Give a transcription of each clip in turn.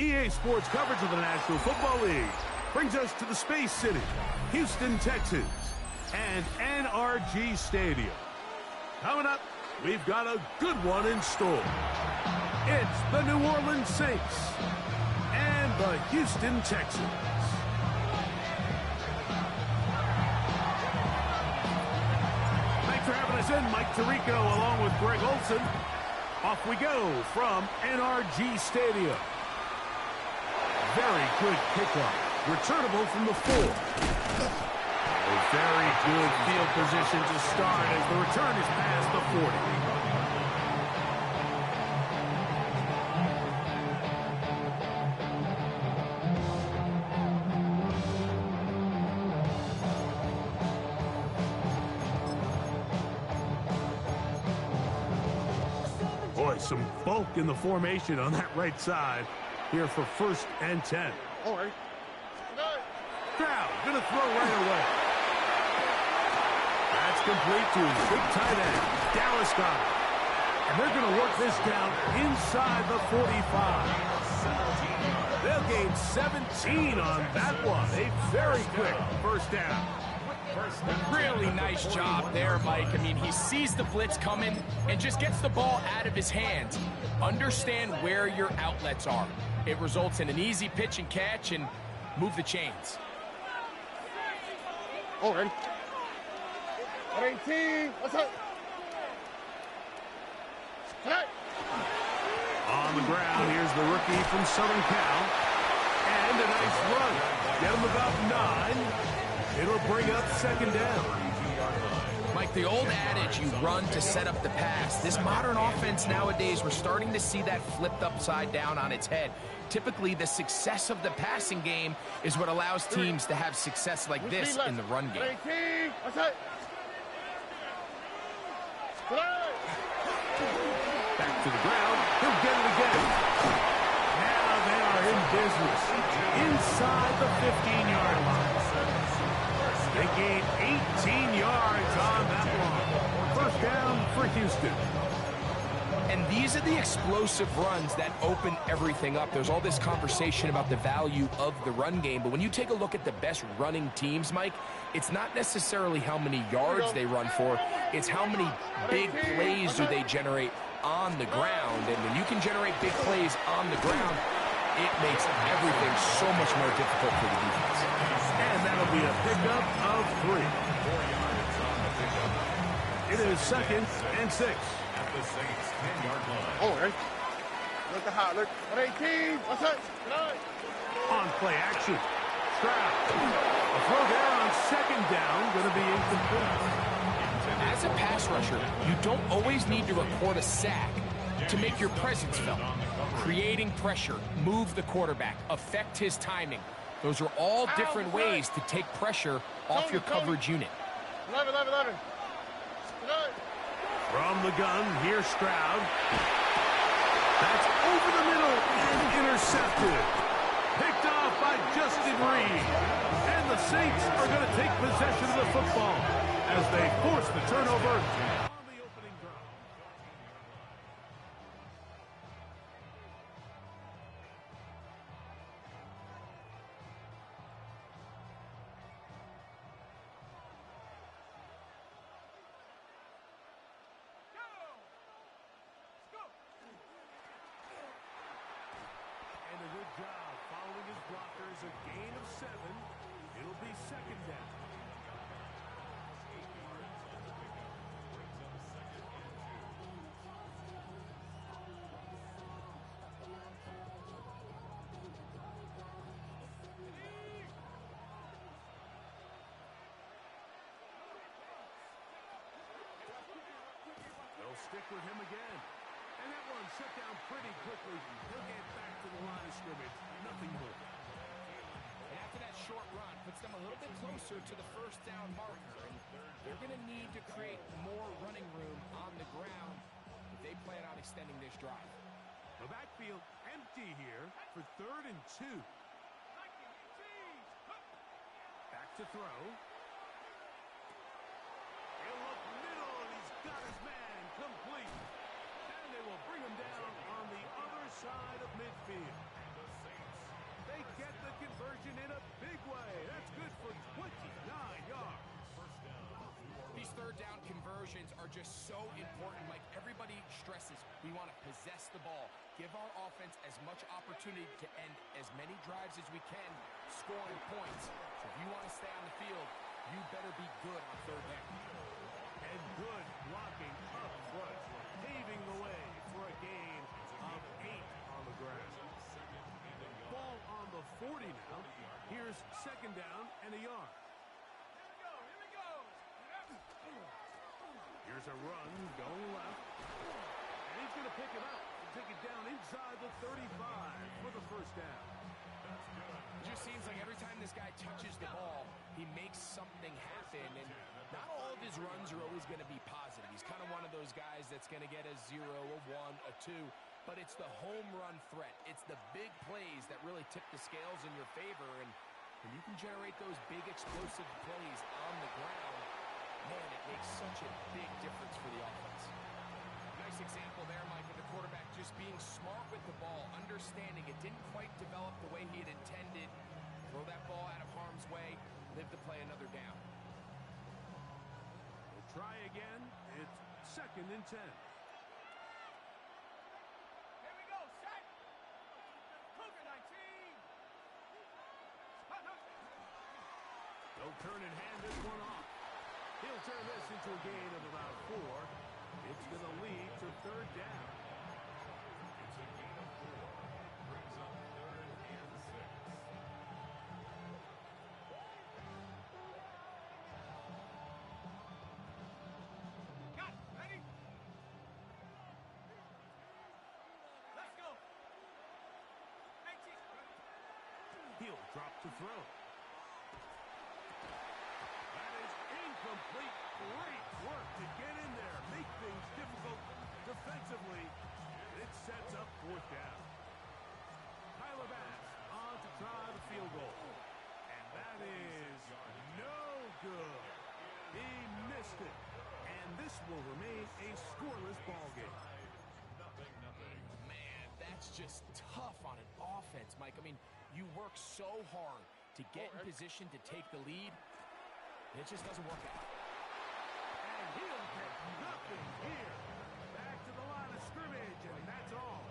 EA Sports coverage of the National Football League brings us to the Space City, Houston, Texas, and NRG Stadium. Coming up, we've got a good one in store. It's the New Orleans Saints and the Houston Texans. Thanks for having us in, Mike Tirico, along with Greg Olson. Off we go from NRG Stadium. Very good kickoff. Returnable from the 4. A very good field position to start as the return is past the 40. Boy, some bulk in the formation on that right side. Here for 1st and 10. All right. Stroud gonna throw right away. That's complete to his big tight end, Dallas Scott. And they're gonna work this down inside the 45. They'll gain 17 on that one. A very quick 1st down. Really nice job there, Mike. I mean, he sees the blitz coming and just gets the ball out of his hands. Understand where your outlets are. It results in an easy pitch and catch and move the chains. All right. 18. What's up? On the ground, here's the rookie from Southern Cal. And a nice run. Get him about 9. It'll bring up 2nd down. Mike, the old adage, you run to set up the pass. This modern offense nowadays, we're starting to see that flipped upside down on its head. Typically, the success of the passing game is what allows teams to have success like this in the run game. Back to the ground. He'll get it again. Now they are in business. Inside the 15-yard line. They gain 18 yards on that one. 1st down for Houston. And these are the explosive runs that open everything up. There's all this conversation about the value of the run game, but when you take a look at the best running teams, Mike, it's not necessarily how many yards they run for, it's how many big plays do they generate on the ground. And when you can generate big plays on the ground, it makes everything so much more difficult for the defense. And that'll be a pickup of 3. It is 2nd and 6. All right. Look at how. Look. 18. What's up? On play action. Stroud. A throw there on 2nd down. Going to be incomplete. As a pass rusher, you don't always need to record a sack to make your presence felt. Creating pressure, move the quarterback, affect his timing. Those are all different ways to take pressure off your coverage unit. 11. From the gun, here's Stroud. That's over the middle and intercepted. Picked off by Justin Reed. And the Saints are going to take possession of the football as they force the turnover on the opening drive. And a good job following his blockers. A gain of 7. It'll be 2nd down. They'll stick with him again. And that one shut down pretty quickly. He'll get back to the line of scrimmage. Nothing more. And after that short run, puts them a little bit closer to the 1st down marker. And they're going to need to create more running room on the ground if they plan on extending this drive. The backfield empty here for 3rd and 2. Back to throw. He'll look middle, and he's got his man complete. And they will bring him down on the other side of midfield. conversion in a big way. That's good for 29 yards. These third down conversions are just so important. Like everybody stresses, we want to possess the ball, give our offense as much opportunity to end as many drives as we can, scoring points. So if you want to stay on the field, you better be good on third down. And good blocking up front, paving the way for a gain of 8 on the ground. Ball on the 40 now. Here's second down and a yard. Here's a run going left. And he's going to pick it up and take it down inside the 35 for the first down. It just seems like every time this guy touches the ball, he makes something happen. And not all of his runs are always going to be positive. He's kind of one of those guys that's going to get a 0, a 1, a 2. But it's the home run threat. It's the big plays that really tip the scales in your favor. And when you can generate those big explosive plays on the ground, man, it makes such a big difference for the offense. Nice example there, Mike, of the quarterback just being smart with the ball, understanding it didn't quite develop the way he had intended. Throw that ball out of harm's way, live to play another down. We'll try again. It's second and 10. Here we go, set. Cougar 19. They'll turn and hand this one off. He'll turn this into a gain of about 4. It's going to lead to third down. It's a gain of 4. Brings up third and 6. Got it. Ready? Let's go. 18. He'll drop to throw. That is incomplete. Great work to get in there, make things difficult defensively. It sets up fourth down. Tyler Bass on to try the field goal. And that is no good. He missed it. And this will remain a scoreless ball game. Man, that's just tough on an offense, Mike. I mean, you work so hard to get in position to take the lead, and it just doesn't work out. And he'll get nothing here. Back to the line of scrimmage, and that's all.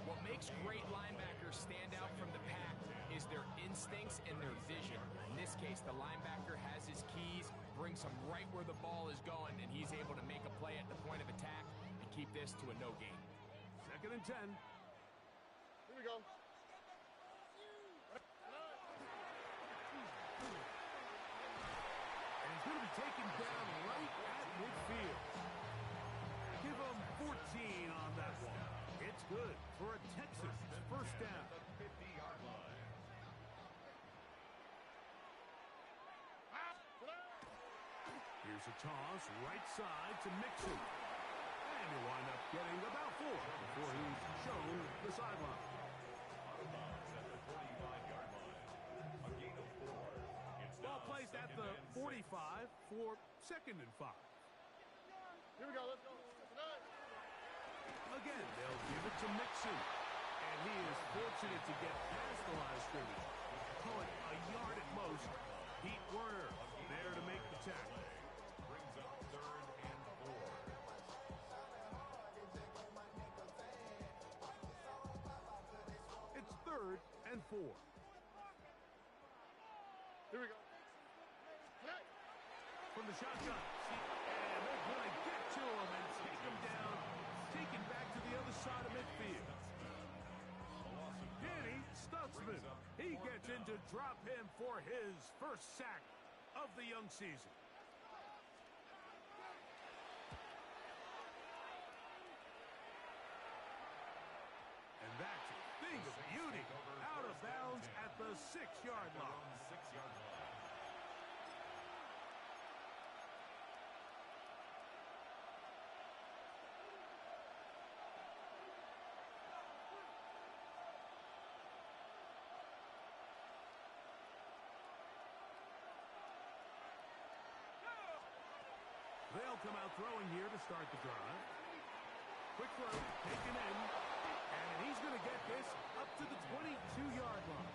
What makes great linebackers stand out from the pack is their instincts and their vision. In this case, the linebacker has his keys, brings him right where the ball is going, and he's able to make a play at the point of attack and keep this to a no gain. Second and 10. Here we go. And he's going to be taken down right at midfield. Give him 14 on that one. It's good for a Texas first down. The 50-yard line. Here's a toss right side to Mixon. And he'll wind up getting about 4 before he's shown the sideline. Out of bounds at the 45-yard line. A gain of 4. It's Ball now placed at second the and 45 for second and 5. Here we go. Let's go. Again, they'll give it to Mixon. And he is fortunate to get past the line of scrimmage. Call it a yard at most. Pete Werner there to make the tackle. brings up third and 4. It's third and 4. Here we go. From the shotgun. And they're going to get to him and take him down. Taken back to the other side of midfield. Danny Stutzman. He gets in to drop him for his first sack of the young season. And that's a thing of beauty. Out of bounds at the 6-yard line. 6-yard line. They'll come out throwing here to start the drive. Quick throw, taken in. And he's going to get this up to the 22-yard line.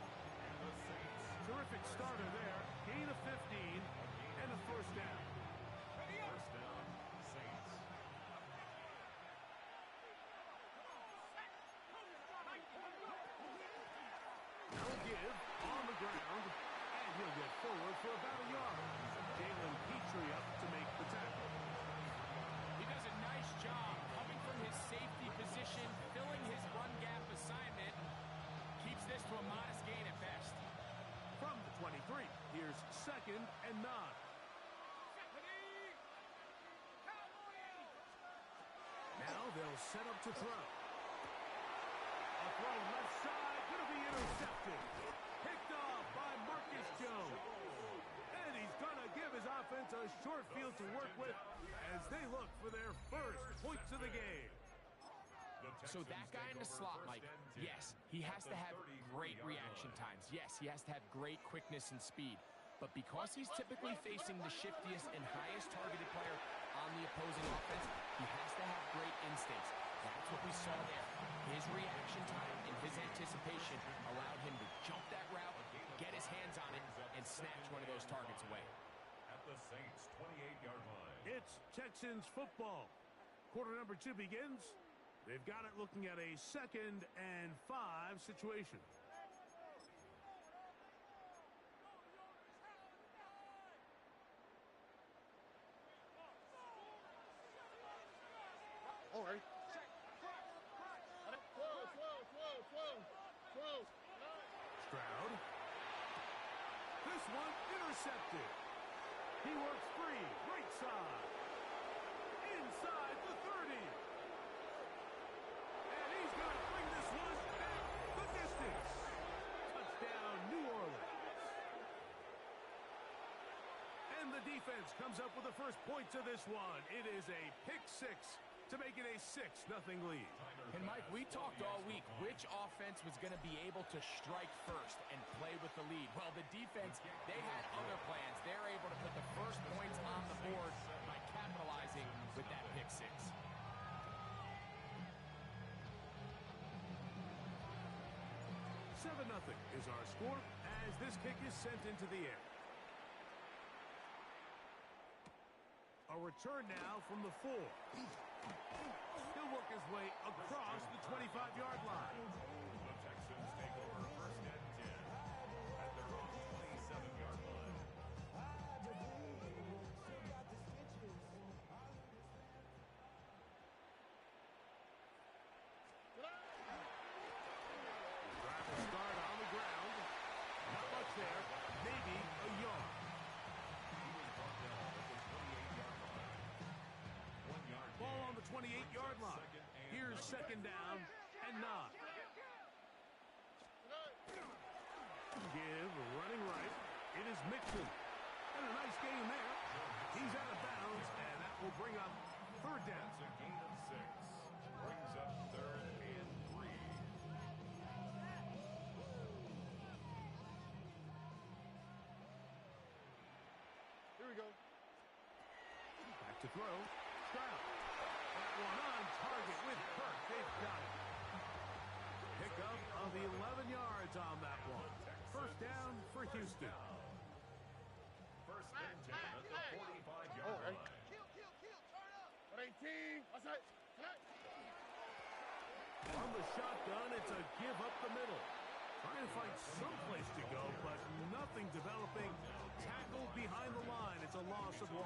The Terrific starter there. Gain of 15 and a first down. First down, Saints. Now give on the ground, and he'll get forward for about a yard. Jalen Petrie up to make the tackle. He does a nice job coming from his safety position, filling his run gap assignment. Keeps this to a modest gain at best. From the 23, here's 2nd and 9. Now they'll set up to throw. A throw left side, going to be intercepted. Picked off by Marcus Jones. And he's going to give his offense a short field to work with as they look for their first points of the game. So that guy in the slot, Mike, yes, he has to have great reaction times. Yes, he has to have great quickness and speed. But because he's typically facing the shiftiest and highest targeted player on the opposing offense, he has to have great instincts. That's what we saw there. His reaction time and his anticipation allowed him to jump that route, get his hands on it, and snatch one of those targets away. At the Saints' 28-yard line. It's Texans football. Quarter number 2 begins. They've got it looking at a 2nd and 5 situation. All right. 12. Stroud. This one intercepted. He works free. Right side. Inside the 30. And he's going to bring this one back the distance. Touchdown, New Orleans. And the defense comes up with the first points of this one. It is a pick 6 to make it a 6-0 lead. And Mike, we talked all week which offense was going to be able to strike first and play with the lead. Well, the defense, they had other plans. They're able to put the first points on the board by capitalizing with that pick 6. $7-0 is our score as this kick is sent into the air. A return now from the 4. He'll work his way across the 25-yard line. The Texans take over first and 10 at their own 27-yard line. Drive will start on the ground. Not much there. Maybe a yard. He was brought down at the 28-yard line. 1 yard Ball gain. on the 28-yard line. Here's 2nd down and 9. Give running right. It is Mixon. And a nice game there. He's out of bounds, and that will bring up 3rd down. That's a gain of 6. Brings up 3rd and 3. Here we go. Back to throw. Stroud. That one on target with Kirk. They've got it. Pickup of 11 yards on that one. First down for Houston. First and 10 at the 45-yard All right. line. What 18? What's that? On the shotgun, it's a give up the middle. Trying to find some place to go, but nothing developing. Tackle behind the line. It's a loss of 1.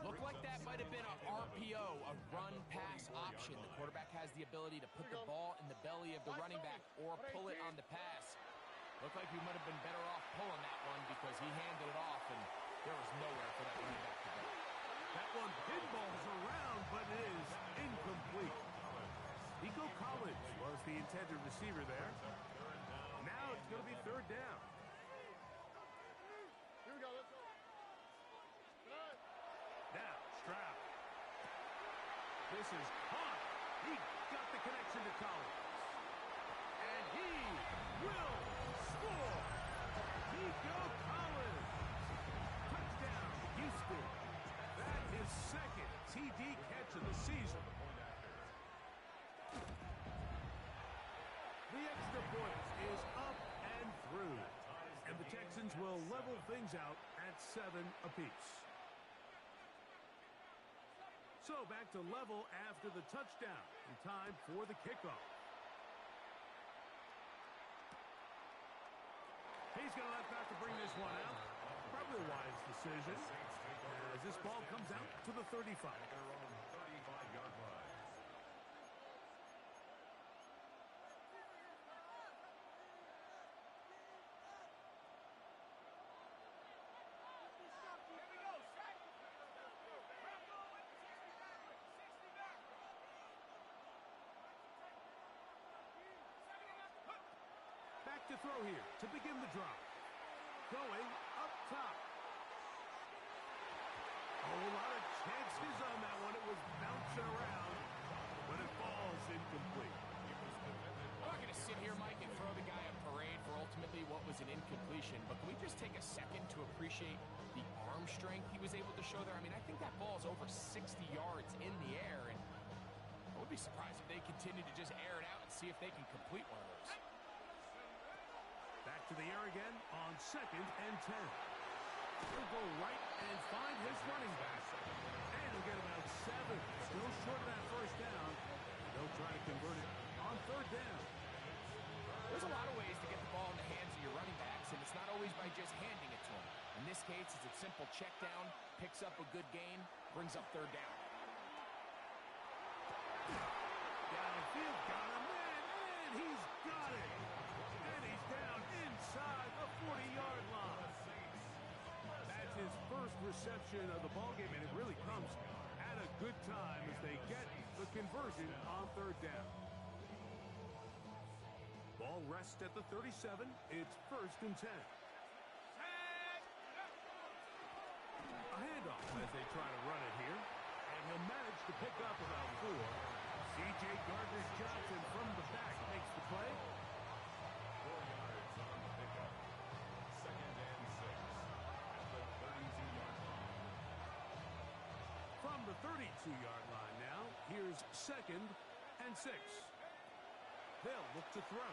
Looked like that might have been an RPO, a run-pass option. The quarterback has the ability to put the ball in the belly of the running back or pull it on the pass. Looked like he might have been better off pulling that one because he handed it off, and there was nowhere for that running back to go. That one pinballs around, but it is incomplete. Nico Collins was the intended receiver there. Now it's going to be 3rd down. Here we go. Let's go. Now, Stroud. This is caught. He got the connection to Collins. And he will score. Nico Collins. Touchdown, Houston. That is 2nd TD catch of the season. The extra point is up and through. Texans will level things out at 7 apiece. So back to level after the touchdown. And time for the kickoff. He's going to let back to bring this one out. Probably a wise decision as this ball comes out to the 35. 35-yard line. Back to throw here to begin the drive. Going up top. A whole lot of chances on that one. It was bouncing around, but it falls incomplete. I'm not going to sit here, Mike, and throw the guy a parade for ultimately what was an incompletion, but can we just take a second to appreciate the arm strength he was able to show there? I mean, I think that ball is over 60 yards in the air, and I would be surprised if they continue to just air it out and see if they can complete one of those. Back to the air again on 2nd and 10. He'll go right and find his running back. And he'll get about 7. Still short of that first down. They'll try to convert it on 3rd down. There's a lot of ways to get the ball in the hands of your running backs, and it's not always by just handing it to them. In this case, it's a simple check down, picks up a good gain, brings up 3rd down. Downfield, got him in, and he's got it. And he's down inside the 40-yard line. That's his first reception of the ballgame, and it really comes at a good time as they get the conversion on 3rd down. Ball rests at the 37. It's 1st and 10. A handoff as they try to run it here. And he'll manage to pick up about 4. C.J. Gardner-Johnson from the back makes the play. 4 yards on the pickup. 2nd and 6 at the 32-yard line. From the 32-yard line now, here's 2nd and 6. They'll look to throw.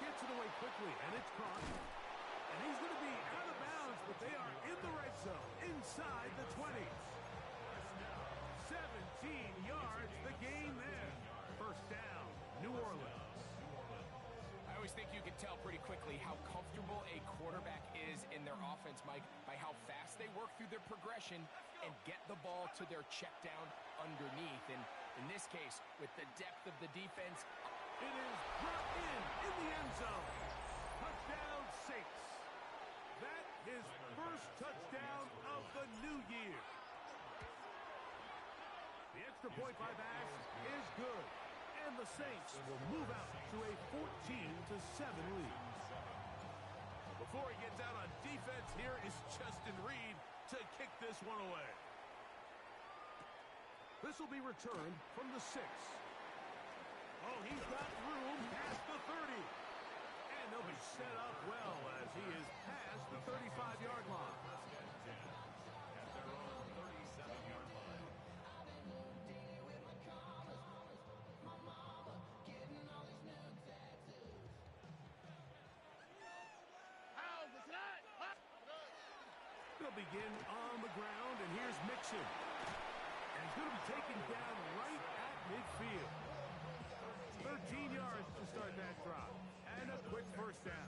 Gets it away quickly, and it's caught. And he's going to be out of bounds, but they are in the red zone, inside the 20. 17 yards, the gain there. 1st down, New Orleans. I always think you can tell pretty quickly how comfortable a quarterback is in their offense, Mike, by how fast they work through their progression and get the ball to their check down underneath. And in this case, with the depth of the defense, it is brought in the end zone. Touchdown Saints. That is first touchdown of the new year. The extra point by Bass is good. And the Saints will move out to a 14-7 lead. Before he gets out on defense, here is Justin Reed to kick this one away. This will be returned from the 6. Oh, he's got room past the 30. And they'll be set up well as he is past the 35-yard line. At their own 37-yard line. They'll begin on the ground, and here's Mixon. And he's going to be taken down right at midfield. 13 yards to start that drive. And a quick first down.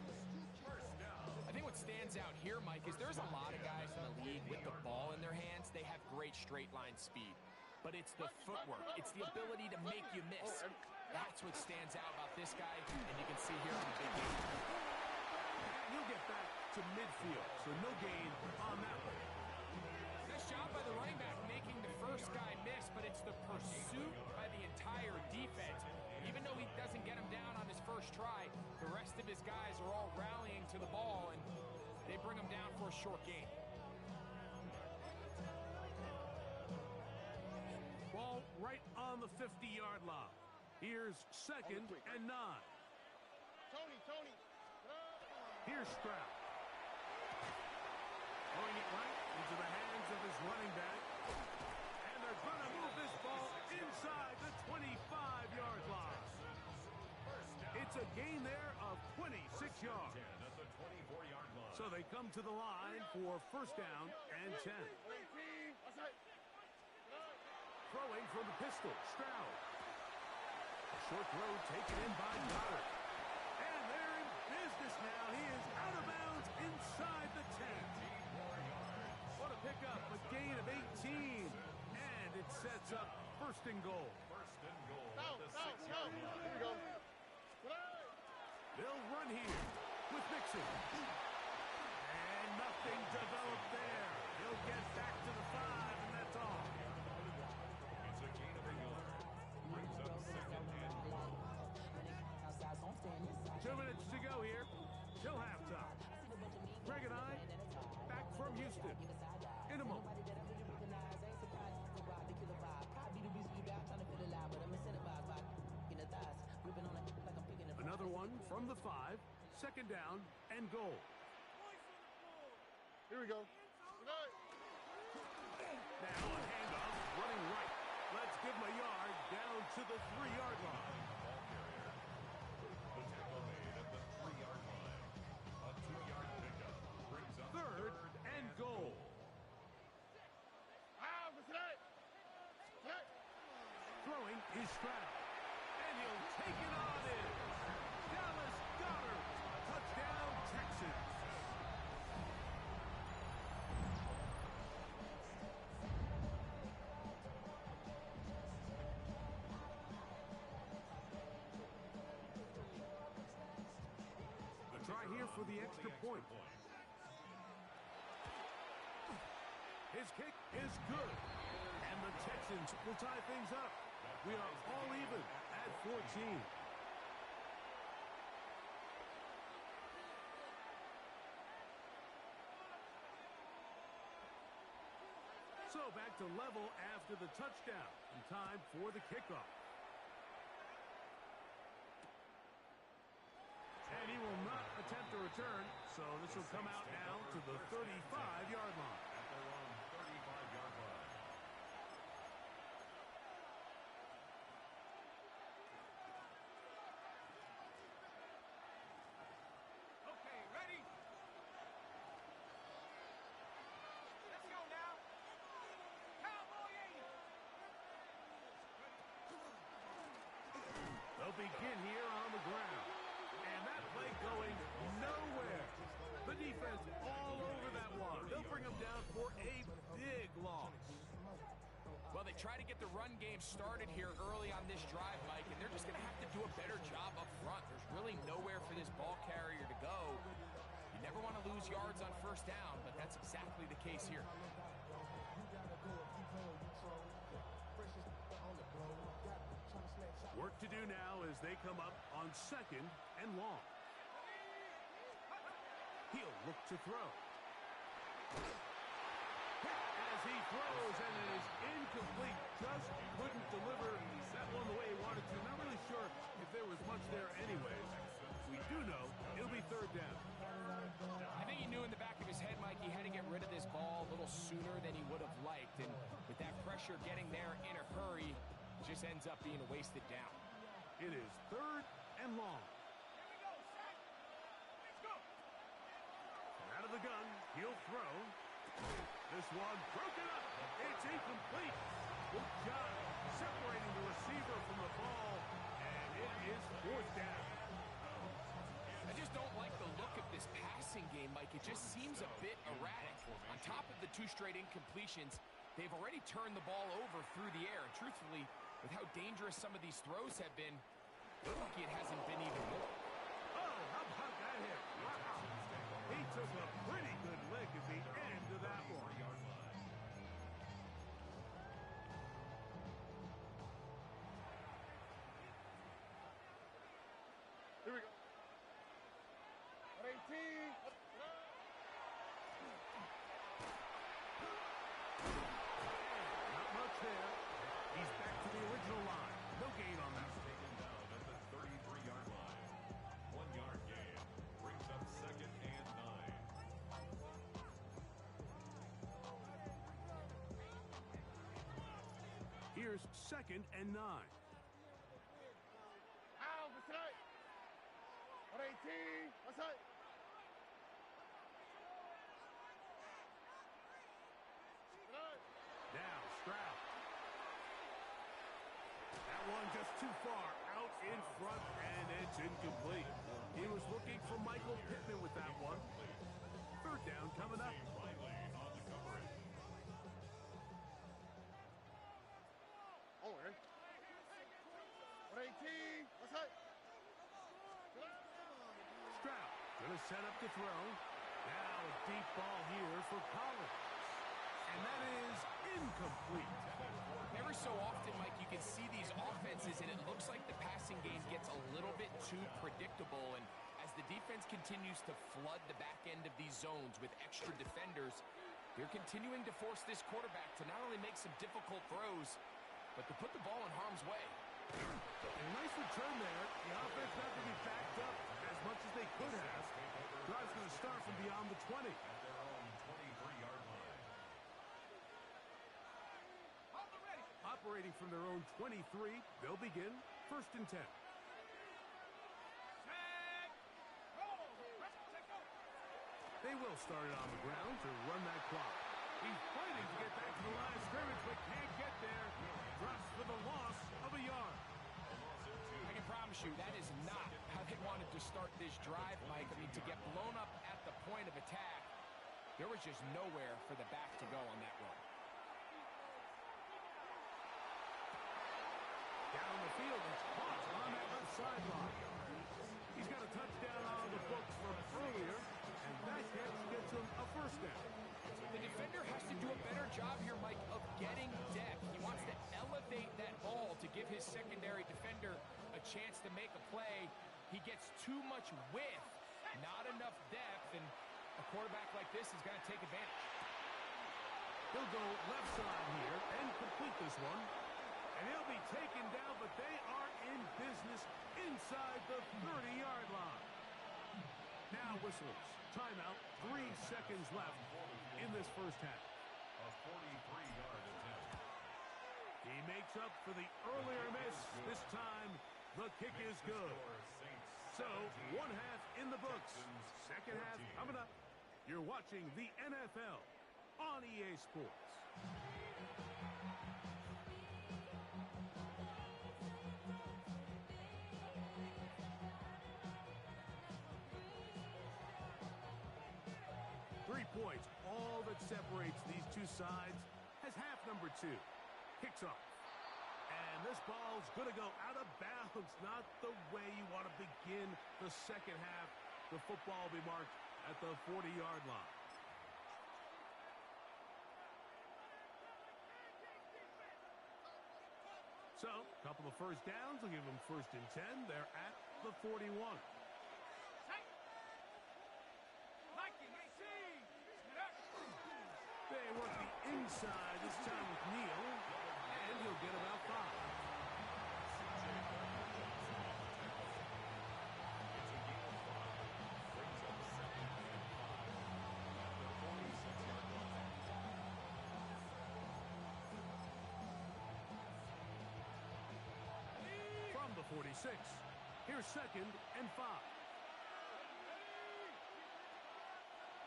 I think what stands out here, Mike, is there's a lot of guys in the league with the ball in their hands. They have great straight line speed. But it's the footwork. It's the ability to make you miss. That's what stands out about this guy, and you can see here in the big game. He'll get back to midfield, so no gain on that one. Nice job by the running back making the first guy miss, but it's the pursuit by the entire defense. Even though he doesn't get him down on his first try, the rest of his guys are all rallying to the ball, and they bring him down for a short gain. Ball right on the 50-yard line. Here's 2nd and 9. Tony. Here's Stroud. Throwing it right into the hands of his running back. And they're going to move this ball inside the 25-yard line. It's a gain there of 26 yards. 10 at the 24-yard line. So they come to the line for first down and 10. 18. Throwing from the pistol, Stroud. A short throw taken in by Goddard. And they're in business now. He is out of bounds inside the 10. What a pickup, a gain of 18. And it sets up first and goal. First and goal Go, at the go, 6-yard go. line. Here we go. They'll run here with Mixon. And nothing developed there. He'll get back to the 5, and that's all. It's a gain of a yard. Brings up second and goal. 2 minutes to go here till halftime. Greg and I back from Houston in a moment. Another one from the 5, second down and goal. Here we go. Now a handoff running right. Let's give him a yard down to the 3-yard line. Ball carrier. The tackle made at the 3-yard line. A 2-yard pickup. Brings up Third and goal. Throwing is Stroud. And he'll take it on in. Dallas Goddard. Touchdown, Texans. The try here for the extra point. His kick is good. And the Texans will tie things up. We are all even at 14. So back to level after the touchdown. And time for the kickoff. And he will not attempt a return. So this will come out now to the 35-yard line. At their own 35-yard line. Okay, ready? Let's go now. Cowboy 80. They'll begin here on the ground. And that play going nowhere. The defense all over that one. They'll bring them down for a big loss. Well, they try to get the run game started here early on this drive, Mike, and they're just going to have to do a better job up front. There's really nowhere for this ball carrier to go. You never want to lose yards on first down, but that's exactly the case here. Work to do now as they come up on second and long. He'll look to throw. As he throws, and it is incomplete. Just couldn't deliver that one the way he wanted to. Not really sure if there was much there anyways. We do know it'll be third down. I think he knew in the back of his head, Mike, he had to get rid of this ball a little sooner than he would have liked. And with that pressure getting there in a hurry, it just ends up being a wasted down. It is third and long. Here we go, Shaq. Let's go. Out of the gun, he'll throw. This one broken up. It's incomplete. Good job separating the receiver from the ball, and it is fourth down. I just don't like the look of this passing game, Mike. It just seems a bit erratic. On top of the 2 straight incompletions, they've already turned the ball over through the air. And truthfully, with how dangerous some of these throws have been, lucky it hasn't been even more. Oh, how about that hit? Wow. He took a pretty good lick at the end of that one. Here we go. 18. Not much there. He's back to the original line. No gain on that. Taken down at the 33-yard line. 1-yard gain. Brings up second and 9. Here's second and 9. Out, that's right. 18. too far out in front, and it's incomplete. He was looking for Michael Pittman with that one. Third down coming up. Oh, man. 118. What's that? Stroud going to set up to throw. Now a deep ball here for Collins. And that is incomplete. Every so often, Mike, you can see these offenses, and it looks like the passing game gets a little bit too predictable. And as the defense continues to flood the back end of these zones with extra defenders, they're continuing to force this quarterback to not only make some difficult throws, but to put the ball in harm's way. A nice return there. The offense not going to be backed up as much as they could have. Drive's going to start from beyond the 20. At their own 23-yard line. Operating from their own 23, they'll begin 1st and 10. They will start it on the ground to run that clock. He's fighting to get back to the line of scrimmage, but can't get there. Drops for the loss of a yard. I can promise you that is not how they wanted to start this drive, Mike. I mean, to get blown up at the point of attack, there was just nowhere for the back to go on that run. Down the field, it's caught on that left sideline. He's got a touchdown on the books from earlier, and that catch gets him a first down. The defender has to do a better job here, Mike, of getting depth. He wants to elevate that ball to give his secondary defender a chance to make a play. He gets too much width, not enough depth, and a quarterback like this is going to take advantage. He'll go left side here and complete this one. And he'll be taken down, but they are in business inside the 30-yard line. Now whistles. Timeout. 3 seconds left in this first half. A 43-yard attempt. He makes up for the earlier miss. This time, the kick is good. So, one half in the books. Second half coming up. You're watching the NFL on EA Sports. Points, all that separates these two sides, has half number 2. Kicks off. And this ball's going to go out of bounds. Not the way you want to begin the second half. The football will be marked at the 40-yard line. So, a couple of first downs will give them 1st and 10. They're at the 41. They work the inside this time with Neal, and he'll get about 5. From the 46, here's 2nd and 5.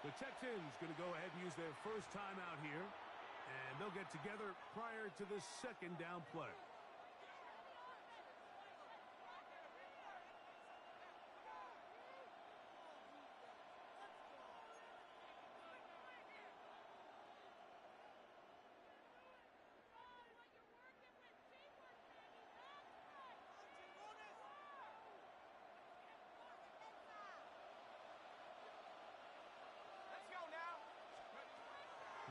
The Texans going to go ahead and use their first timeout here, and they'll get together prior to the 2nd down play.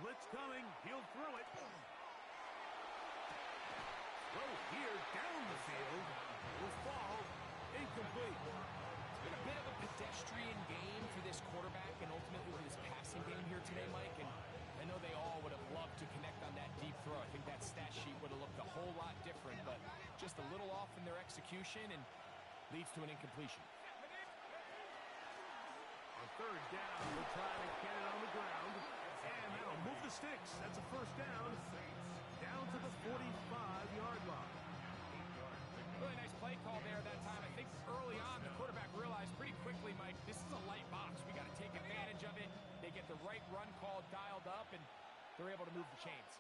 Blitz coming. He'll throw it. Throw here down the field. Will fall. Incomplete. It's been a bit of a pedestrian game for this quarterback and ultimately for this passing game here today, Mike. And I know they all would have loved to connect on that deep throw. I think that stat sheet would have looked a whole lot different, but just a little off in their execution and leads to an incompletion. On 3rd down, we'll try to get it on the ground. And that'll move the sticks. That's a first down. Down to the 45-yard line. Really nice play call there that time. I think early on the quarterback realized pretty quickly, Mike, this is a light box. We got to take advantage of it. They get the right run call dialed up, and they're able to move the chains.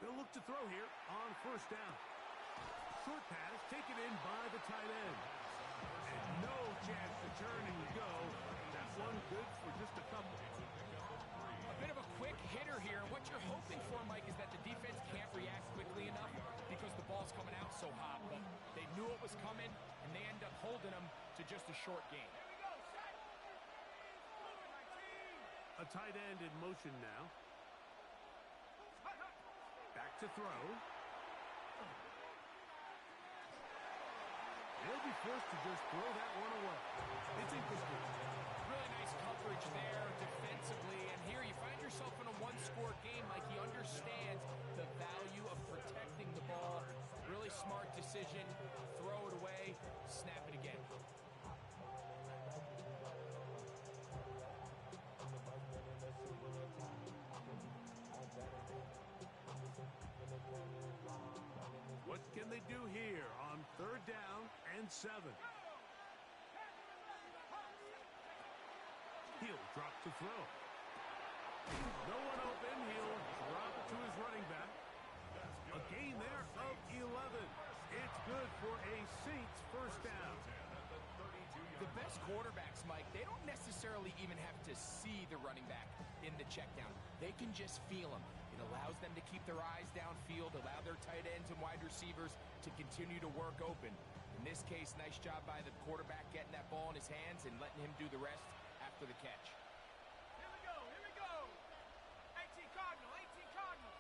They'll look to throw here on 1st down. Short pass taken in by the tight end. And no chance to turn and go. That one good for just a couple. A bit of a quick hitter here. What you're hoping for, Mike, is that the defense can't react quickly enough because the ball's coming out so hot. But they knew it was coming, and they end up holding them to just a short gain. A tight end in motion now. Back to throw. He'll be forced to just throw that one away. It's incomplete. Really nice coverage there defensively. And here you find yourself in a one-score game. Like, he understands the value of protecting the ball. Really smart decision. Throw it away. Snap it again. What can they do here on 3rd down and 7? He'll drop to throw. No one open. He'll drop it to his running back. A gain there of 11. It's good for a Saints first down. The best quarterbacks, Mike, they don't necessarily even have to see the running back in the check down. They can just feel him. It allows them to keep their eyes downfield, allow their tight ends and wide receivers to continue to work open. In this case, nice job by the quarterback getting that ball in his hands and letting him do the rest after the catch. Here we go, here we go. 18 Cardinal, 18 Cardinal.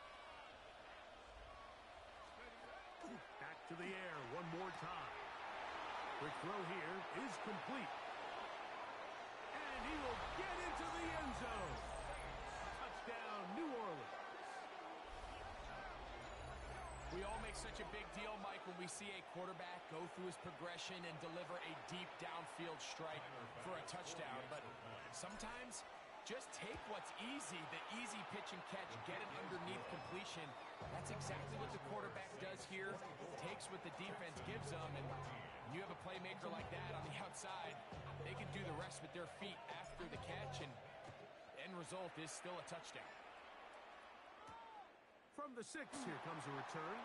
Back to the air one more time. Quick throw here is complete. And he will get into the end zone. Touchdown, New Orleans. We all make such a big deal, Mike, when we see a quarterback go through his progression and deliver a deep downfield strike for a touchdown. But sometimes, just take what's easy, the easy pitch and catch, get it underneath completion. That's exactly what the quarterback does here. Takes what the defense gives them, and when you have a playmaker like that on the outside, they can do the rest with their feet after the catch, and the end result is still a touchdown. From the 6, here comes a return.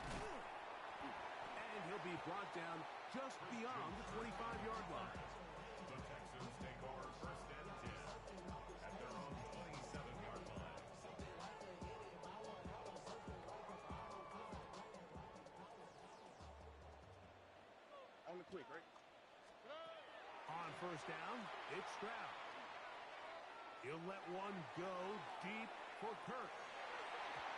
And he'll be brought down just beyond the 25-yard line. The Texans take over 1st and 10 at their own 27-yard line. On the quick, right? On 1st down, it's Stroud. He'll let one go deep for Kirk.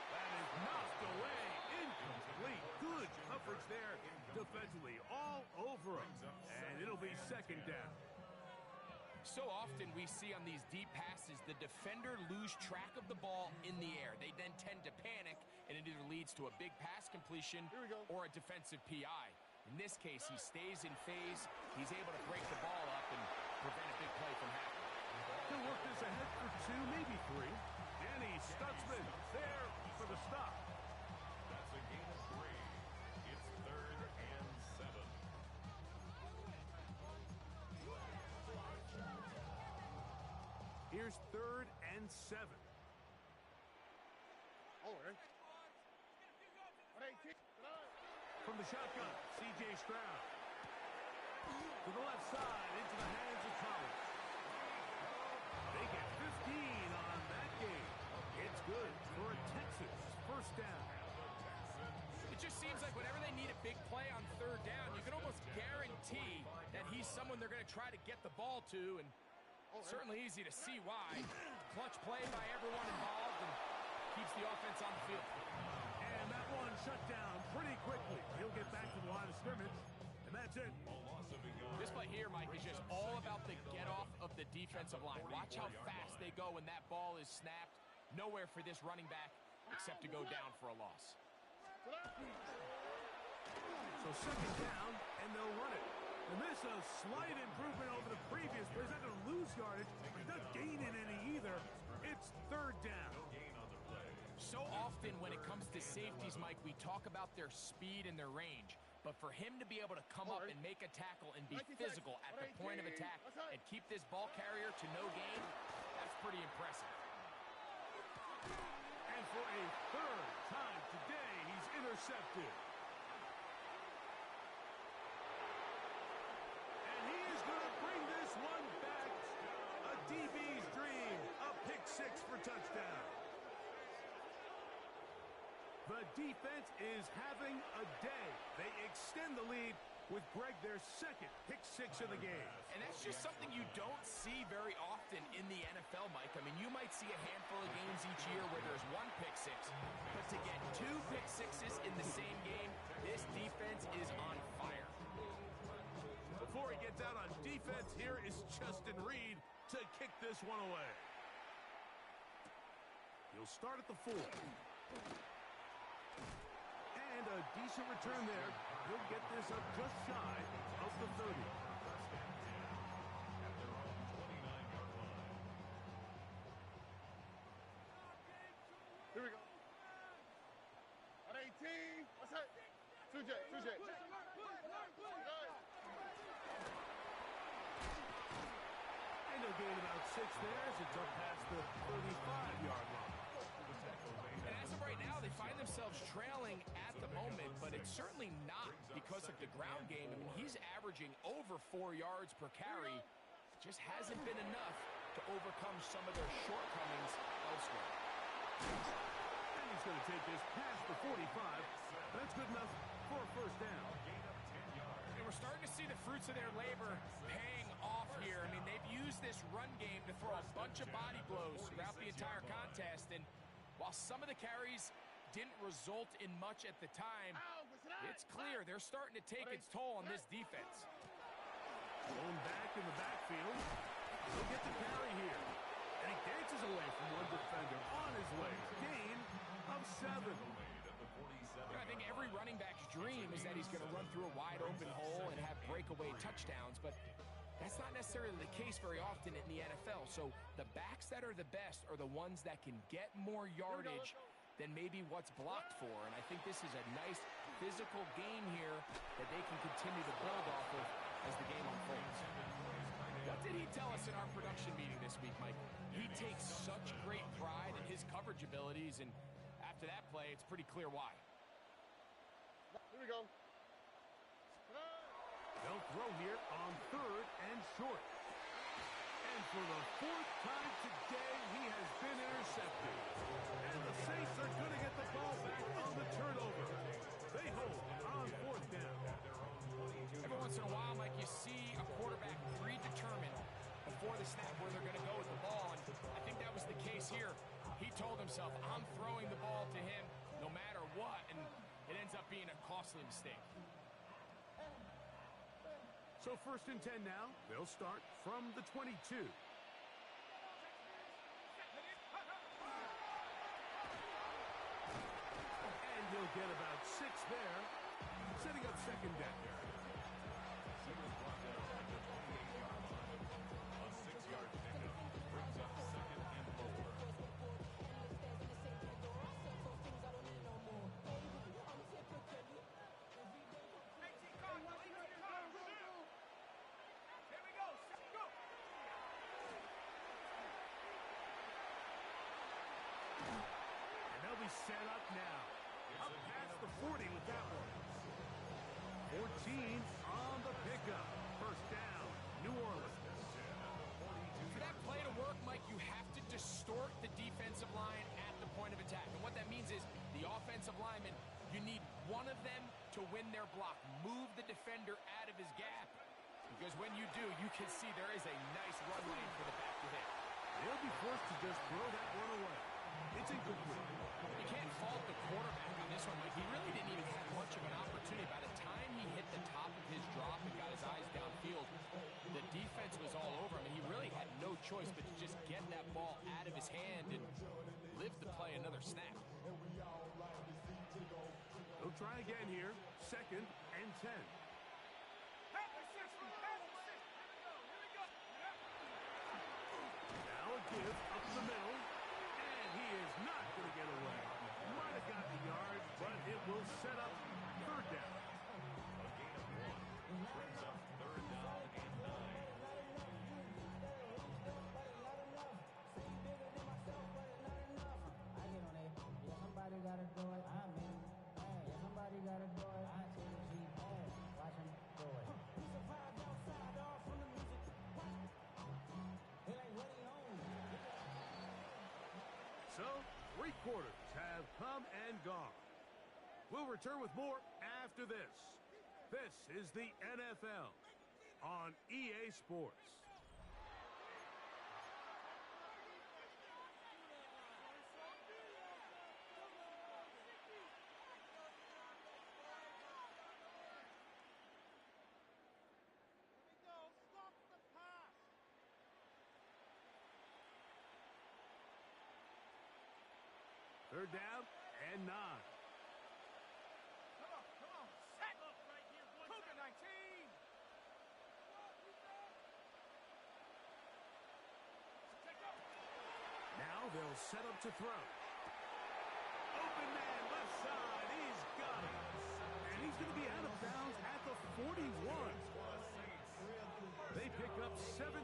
That is knocked away. Incomplete. Good coverage there defensively all over him. And it'll be 2nd down. So often we see on these deep passes, the defender lose track of the ball in the air. They then tend to panic, and it either leads to a big pass completion or a defensive PI. In this case, he stays in phase. He's able to break the ball up and prevent a big play from happening. He'll work this ahead for 2, maybe 3. Danny Stutzman there for the stop. That's a gain of 3. It's 3rd and 7. Here's 3rd and 7. Oh, right. On 18. From the shotgun, C.J. Stroud. To the left side, into the hands of Collins. They get 15 on that game. It's good for a Texas first down. It just seems like whenever they need a big play on 3rd down, you can almost guarantee that he's someone they're going to try to get the ball to, and certainly easy to see why. Clutch play by everyone involved and keeps the offense on the field. And that one shut down pretty quickly. He'll get back to the line of scrimmage, and that's it. This play here, Mike, is just all about the get-off of the defensive line. Watch how fast they go when that ball is snapped. Nowhere for this running back except to go down for a loss. So 2nd down, and they'll run it. And this is a slight improvement over the previous play. He's not going to lose yardage. He's not gaining any either. It's 3rd down. So often when it comes to safeties, Mike, we talk about their speed and their range. But for him to be able to come up and make a tackle and be physical at the point of attack and keep this ball carrier to no gain, that's pretty impressive. And for a 3rd time today, he's intercepted. for touchdown. The defense is having a day. They extend the lead with Greg their second pick six of the game. And that's just something you don't see very often in the NFL, Mike. I mean, you might see a handful of games each year where there's one pick six, but to get two pick sixes in the same game, this defense is on fire. Before he gets out on defense, here is Justin Reed to kick this one away. He'll start at the 4. And a decent return there. He'll get this up just shy of the 30. Here we go. At 18. What's that? 2J. And he'll gain about 6 there as it's up past the 35-yard line. And as of right now, they find themselves trailing at the moment, but it's certainly not because of the ground game. I mean, he's averaging over 4 yards per carry. Just hasn't been enough to overcome some of their shortcomings elsewhere. And he's going to take this past the 45. That's good enough for a first down. And we're starting to see the fruits of their labor paying off here. I mean, they've used this run game to throw a bunch of body blows throughout the entire contest, and while some of the carries didn't result in much at the time, it's clear they're starting to take its toll on this defense. Going back in the backfield. He'll get the carry here. And he dances away from one defender on his way. Gain of 7. I think every running back's dream is that he's going to run through a wide open hole and have breakaway touchdowns, but that's not necessarily the case very often in the NFL. So the backs that are the best are the ones that can get more yardage than maybe what's blocked for. And I think this is a nice physical gain here that they can continue to build off of as the game unfolds. What did he tell us in our production meeting this week, Mike? He takes such great pride in his coverage abilities, and after that play, it's pretty clear why. Here we go. They'll throw here on 3rd and short. And for the 4th time today, he has been intercepted. And the Saints are going to get the ball back on the turnover. They hold on 4th down. Every once in a while, Mike, you see a quarterback predetermined before the snap where they're going to go with the ball, and I think that was the case here. He told himself, I'm throwing the ball to him no matter what, and it ends up being a costly mistake. So 1st and 10 now. They'll start from the 22. And he'll get about 6 there, setting up 2nd down. He was brought down at the 28-yard line. A 6-yard pickup brings up 2nd and 4. And they'll be set up now. Up past the 40 with that one. 14 on the pickup. 1st down, New Orleans. For that play to work, Mike, you have to distort the defensive line at the point of attack. And what that means is the offensive lineman, you need one of them to win their block. Move the defender out of his gap. Because when you do, you can see there is a nice run lane for the back to hit. They'll be forced to just throw that one away. It's incomplete. You can't fault the quarterback on this one, Mike. He really didn't even have much of an opportunity. By the time he hit the top of his drop and got his eyes downfield, the defense was all over him, and he really had no choice but to just get that ball out of his hand and live to play another snap. They'll try again here. 2nd and 10. Now a give up the middle. And he is not going to get away. Might have got the yard, but it will set up 3rd down. A gain of 1 brings up 3rd down and 9. Somebody gotta do it. I mean, hey, somebody gotta do it. I take a G, hey, watch him do it. We survived outside, all from the music. It ain't what he owns. 3 quarters have come and gone. We'll return with more after this. This is the NFL on EA Sports. Third down and 9. Come on, set up right here, boys. Cougar 19. Now they'll set up to throw. Open man, left side. He's got it. And he's going to be out of bounds at the 41. They pick up 17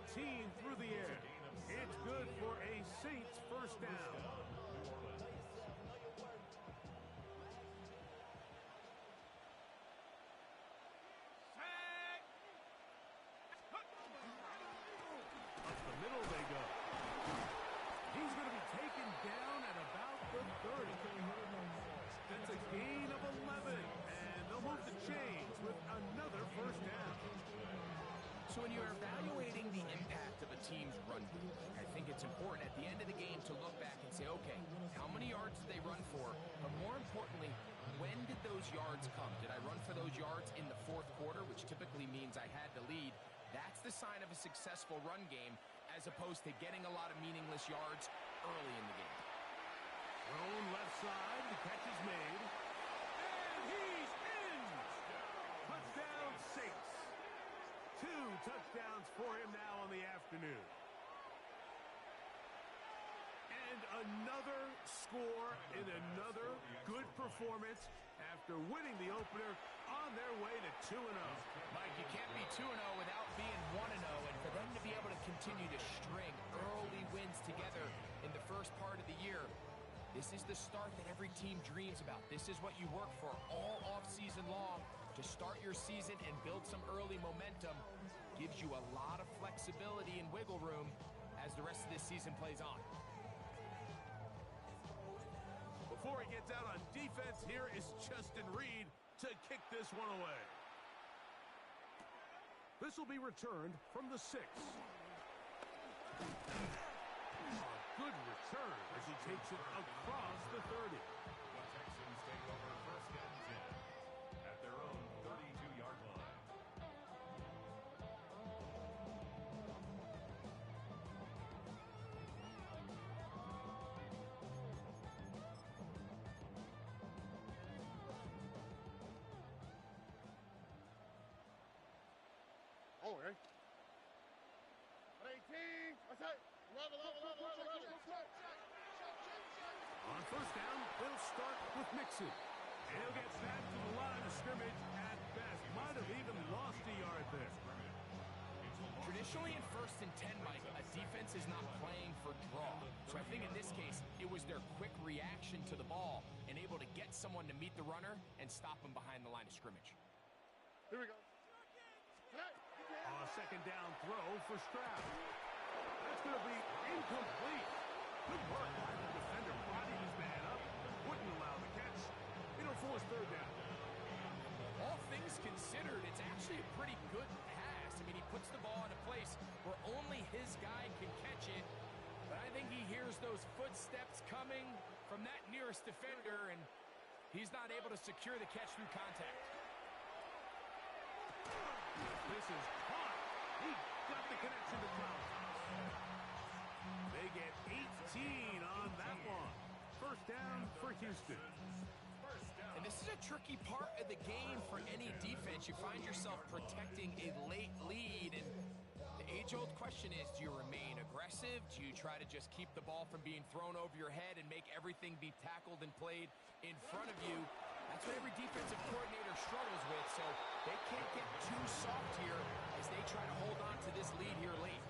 through the air. It's good for a Saints first down. Up the middle they go. He's going to be taken down at about the 30. That's a gain of 11. And they'll move the chains with another first down. So when you're evaluating the impact of a team's run game, I think it's important at the end of the game to look back and say, okay, how many yards did they run for? But more importantly, when did those yards come? Did I run for those yards in the fourth quarter, which typically means I had to lead? That's the sign of a successful run game, as opposed to getting a lot of meaningless yards early in the game. Thrown left side, the catch is made. And he's in! Touchdown Saints. 2 touchdowns for him now on the afternoon. And another score in another good performance after winning the opener on their way to 2-0. Mike, you can't be 2-0 without being 1-0, and for them to be able to continue to string early wins together in the first part of the year, this is the start that every team dreams about. This is what you work for all offseason long, to start your season and build some early momentum. Gives you a lot of flexibility and wiggle room as the rest of this season plays on. Before he gets out on defense, here is Justin Reed to kick this one away. This will be returned from the 6. A good return as he takes it across the 30. The Texans take over first and 10 at their own 32-yard line. Oh, hey. 18. What's that? Level. On first down, they'll start with Mixon. And he'll get back to the line of scrimmage at best. Might have even lost a yard there. Traditionally in first and 10, Mike, a defense is not playing for draw. So I think in this case, it was their quick reaction to the ball and able to get someone to meet the runner and stop him behind the line of scrimmage. Here we go. On a second down throw for Stroud. That's going to be incomplete. Good work by the defender. Bodied his man up. Wouldn't allow the catch. It'll force third down. All things considered, it's actually a pretty good pass. I mean, he puts the ball in a place where only his guy can catch it. But I think he hears those footsteps coming from that nearest defender, and he's not able to secure the catch through contact. This is caught. He got the connection to Thomas. They get 18 on that one. First down for Houston. And this is a tricky part of the game for any defense. You find yourself protecting a late lead, and the age-old question is, do you remain aggressive? Do you try to just keep the ball from being thrown over your head and make everything be tackled and played in front of you? That's what every defensive coordinator struggles with, so they can't get too soft here as they try to hold on to this lead here late.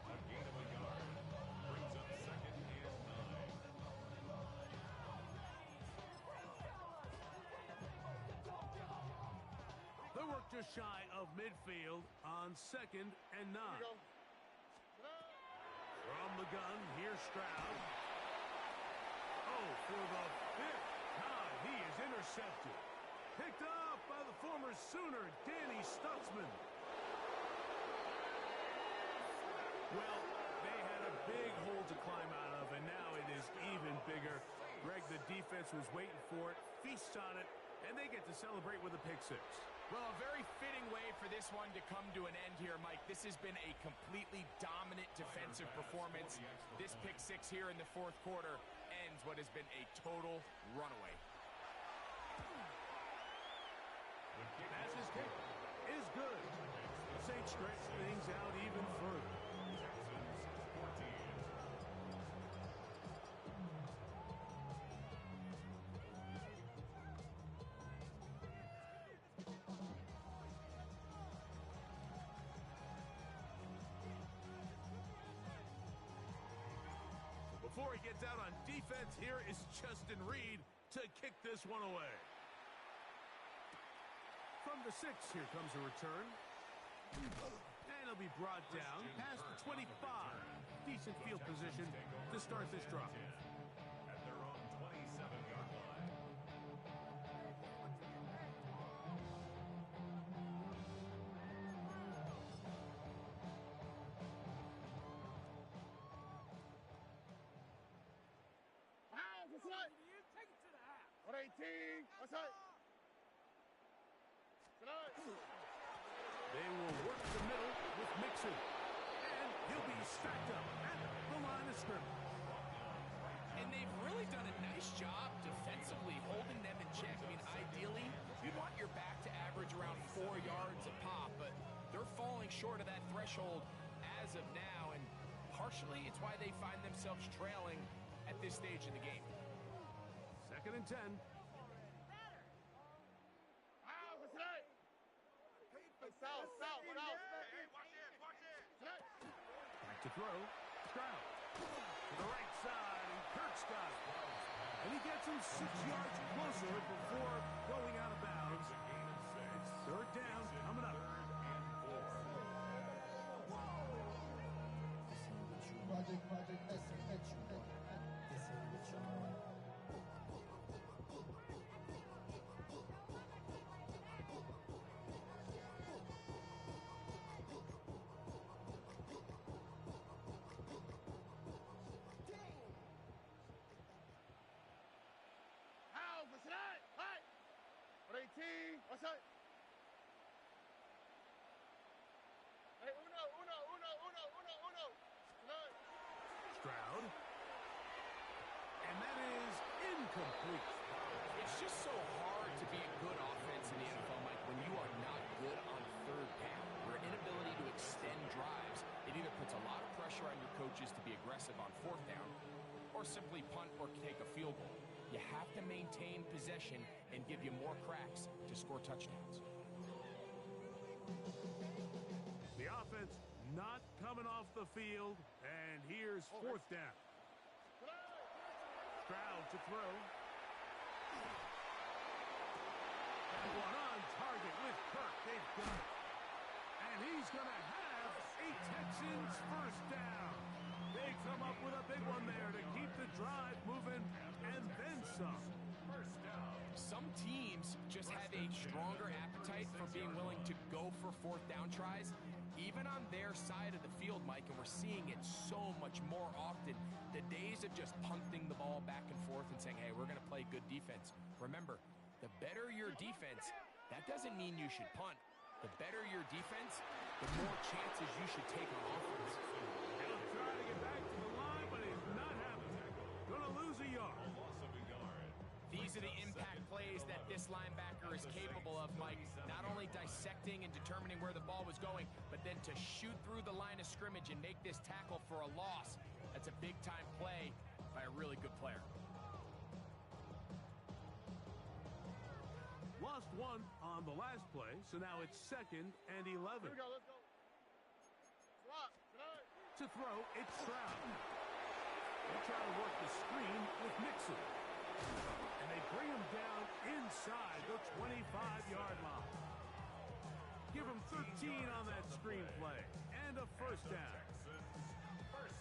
A gain of a yard brings up second and 9. They work just shy of midfield on second and 9. Here we go. From the gun, here's Stroud. intercepted. Picked up by the former Sooner, Danny Stutzman. Well, they had a big hole to climb out of, and now it is even bigger. Greg, the defense was waiting for it, feasts on it, and they get to celebrate with a pick six. Well, a very fitting way for this one to come to an end here, Mike. This has been a completely dominant defensive performance. This pick six here in the fourth quarter ends what has been a total runaway. That's his kick. Is good. Saints stretch things out even further. Texans 14. Before he gets out on defense, here is Justin Reed to kick this one away. From the 6, here comes a return. And he'll be brought down past the 25. Decent field position to start this drive. At their own 27-yard line. What's up? Take it to the half. 118. What's up? They will work the middle with Mixon. And he'll be stacked up at the line of scrimmage. And they've really done a nice job defensively holding them in check. I mean, ideally, you'd want your back to average around 4 yards a pop, but they're falling short of that threshold as of now, and partially it's why they find themselves trailing at this stage in the game. 2nd and 10. What's up? South, what else? Hey, watch it. Back to throw. Stroud. To the right side, and Kirk's got it. And he gets him 6 yards closer before going out of bounds. 3rd down coming up. Project S. This ain't what you want. What's that? Hi. 118. What's up? Hey, uno. Stroud. And that is incomplete. It's just so hard to be a good offense in the NFL, Mike, when you are not good on 3rd down. Your inability to extend drives, it either puts a lot of pressure on your coaches to be aggressive on 4th down or simply punt or take a field goal. You have to maintain possession and give you more cracks to score touchdowns. The offense not coming off the field, and here's 4th down. Stroud to throw. And one on target with Kirk. They've got it. And he's going to have a Texans 1st down. They come up with a big one there to keep the drive moving, and then some. 1st down. Some teams just have a stronger appetite for being willing to go for 4th down tries, even on their side of the field, Mike, and we're seeing it so much more often. The days of just punting the ball back and forth and saying, hey, we're going to play good defense. Remember, the better your defense, that doesn't mean you should punt. The better your defense, the more chances you should take on offense. He'll try to get back to the line, but he's not having it. Going to lose a yard. Loss of a yard. These are the impact plays that this linebacker is capable of, Mike. Not only dissecting and determining where the ball was going, but then to shoot through the line of scrimmage and make this tackle for a loss. That's a big-time play by a really good player. Lost one on the last play, so now it's 2nd and 11. Here we go, let's go. Swap. To throw, it's Stroud. They try to work the screen with Mixon. And they bring him down inside the 25-yard line. Give him 13 on that screen play. And a 1st down.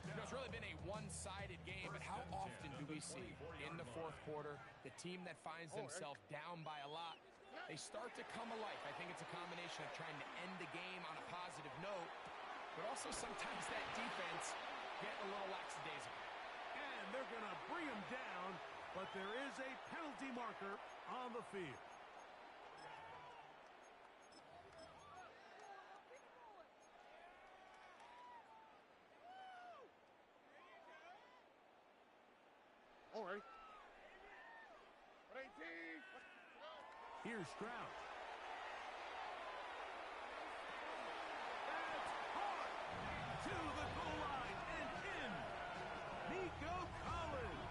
You know, it's really been a one-sided game, but how often do do we see? In the fourth quarter, the team that finds themselves down by a lot, they start to come alive. I think it's a combination of trying to end the game on a positive note, but also sometimes that defense getting a little lackadaisical. And they're going to bring him down, but there is a penalty marker on the field. All right. 18. Here's Stroud. That's hard to the goal line and in. Nico Collins.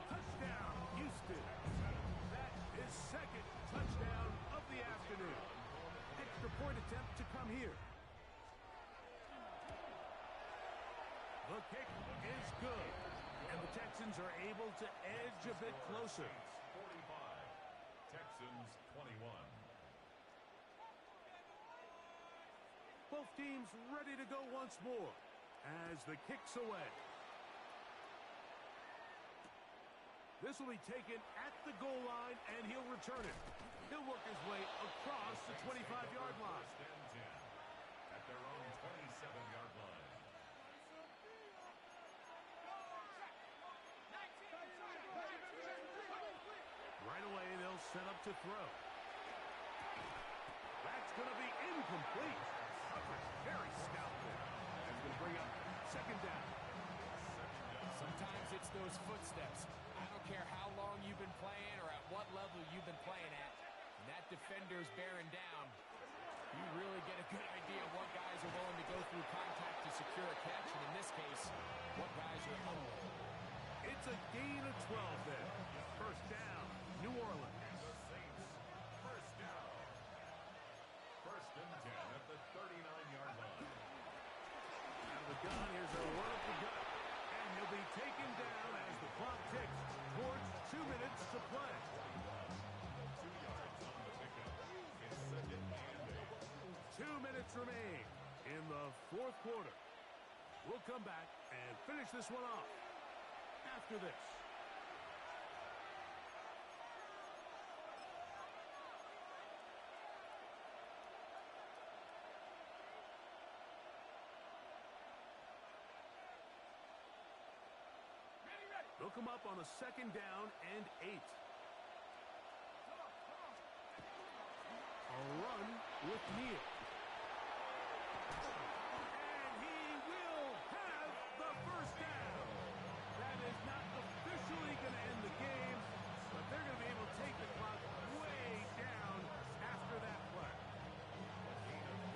Touchdown, Houston. That is second touchdown of the afternoon. Extra point attempt to come here. The kick is good. And the Texans are able to edge a bit closer. 45. Texans 21. Both teams ready to go once more as the kick's away. This will be taken at the goal line, and he'll return it. He'll work his way across the 25-yard line. First and 10 at their own 27-yard line. Right away, they'll set up to throw. That's going to be incomplete. Coverage very stout there. That's going to bring up second down. Sometimes it's those footsteps. I don't care how long you've been playing or at what level you've been playing at. When that defender's bearing down, you really get a good idea of what guys are willing to go through contact to secure a catch, and in this case, what guys are unwilling. It's a gain of 12 there. First down, New Orleans. The Saints, first down. First and 10 at the 39-yard line. Out of the gun, here's a run up the gut. And he'll be taken down as the clock ticks towards 2 minutes to play. 2 yards on the pickup. It's second and 8. 2 minutes remain in the fourth quarter. We'll come back and finish this one off after this. They'll come up on a second down and 8. A run with Neal. And he will have the first down. That is not officially going to end the game, but they're going to be able to take the clock way down after that play.